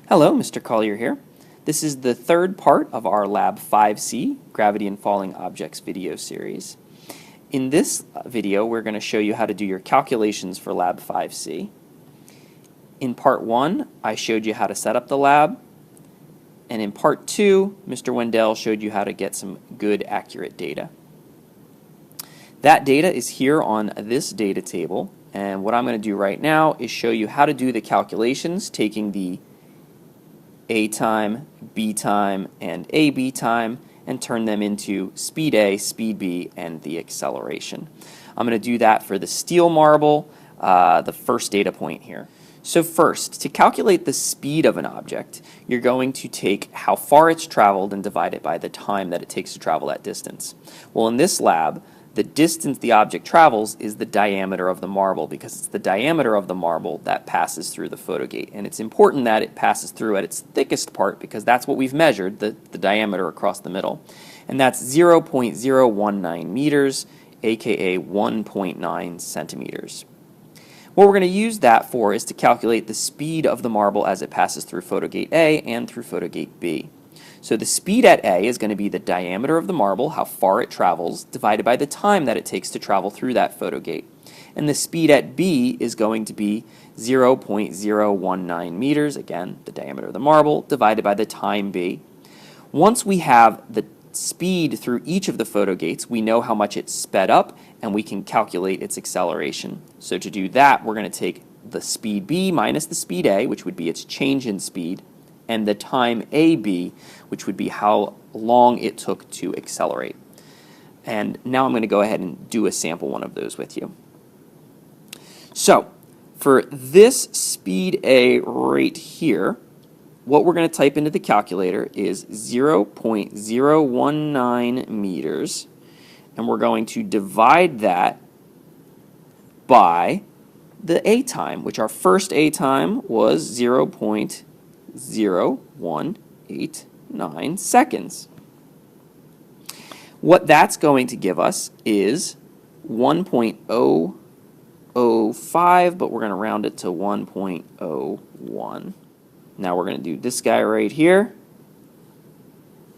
Hello, Mr. Collier here. This is the third part of our Lab 5C, Gravity and Falling Objects video series. In this video, we're going to show you how to do your calculations for Lab 5C. In Part 1, I showed you how to set up the lab, and in Part 2, Mr. Wendell showed you how to get some good, accurate data. That data is here on this data table, and what I'm going to do right now is show you how to do the calculations, taking the A time, B time, and AB time, and turn them into speed A, speed B, and the acceleration. I'm going to do that for the steel marble, the first data point here. So first, to calculate the speed of an object, you're going to take how far it's traveled and divide it by the time that it takes to travel that distance. Well, in this lab, the distance the object travels is the diameter of the marble, because it's the diameter of the marble that passes through the photogate. And it's important that it passes through at its thickest part, because that's what we've measured, the diameter across the middle. And that's 0.019 meters, aka 1.9 centimeters. What we're going to use that for is to calculate the speed of the marble as it passes through photogate A and through photogate B. So the speed at A is going to be the diameter of the marble, how far it travels, divided by the time that it takes to travel through that photogate. And the speed at B is going to be 0.019 meters, again, the diameter of the marble, divided by the time B. Once we have the speed through each of the photogates, we know how much it's sped up, and we can calculate its acceleration. So to do that, we're going to take the speed B minus the speed A, which would be its change in speed, and the time AB, which would be how long it took to accelerate. And now I'm going to go ahead and do a sample one of those with you. So for this speed A right here, what we're going to type into the calculator is 0.019 meters, and we're going to divide that by the A time, which our first A time was 0.0189 seconds. What that's going to give us is 1.005, but we're going to round it to 1.01. Now we're going to do this guy right here,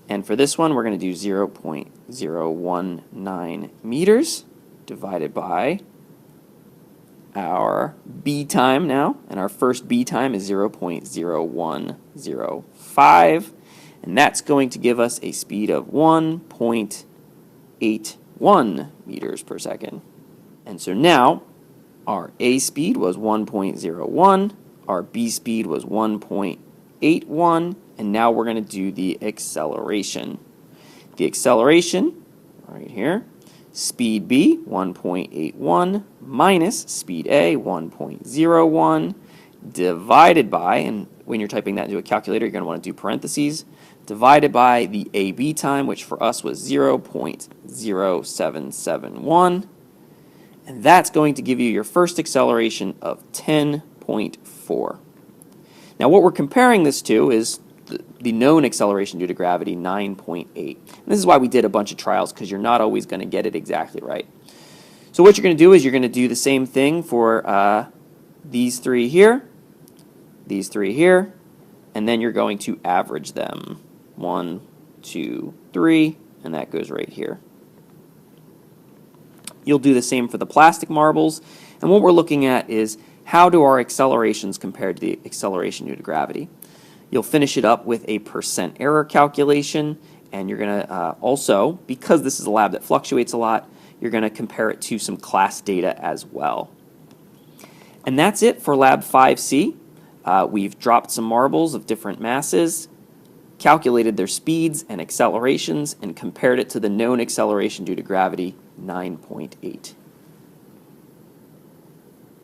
and for this one we're going to do 0.019 meters divided by our B time now, and our first B time is 0.0105, and that's going to give us a speed of 1.81 meters per second. And so now our A speed was 1.01, our B speed was 1.81, and now we're going to do the acceleration. The acceleration, right here, speed B, 1.81, minus speed A, 1.01, divided by, and when you're typing that into a calculator, you're going to want to do parentheses, divided by the AB time, which for us was 0.0771, and that's going to give you your first acceleration of 10.4. Now what we're comparing this to is the known acceleration due to gravity, 9.8. And this is why we did a bunch of trials, because you're not always going to get it exactly right. So what you're going to do is you're going to do the same thing for these three here, and then you're going to average them. 1, 2, 3, and that goes right here. You'll do the same for the plastic marbles, and what we're looking at is how do our accelerations compare to the acceleration due to gravity. You'll finish it up with a percent error calculation, and you're going to also, because this is a lab that fluctuates a lot, you're going to compare it to some class data as well. And that's it for Lab 5C. We've dropped some marbles of different masses, calculated their speeds and accelerations, and compared it to the known acceleration due to gravity, 9.8.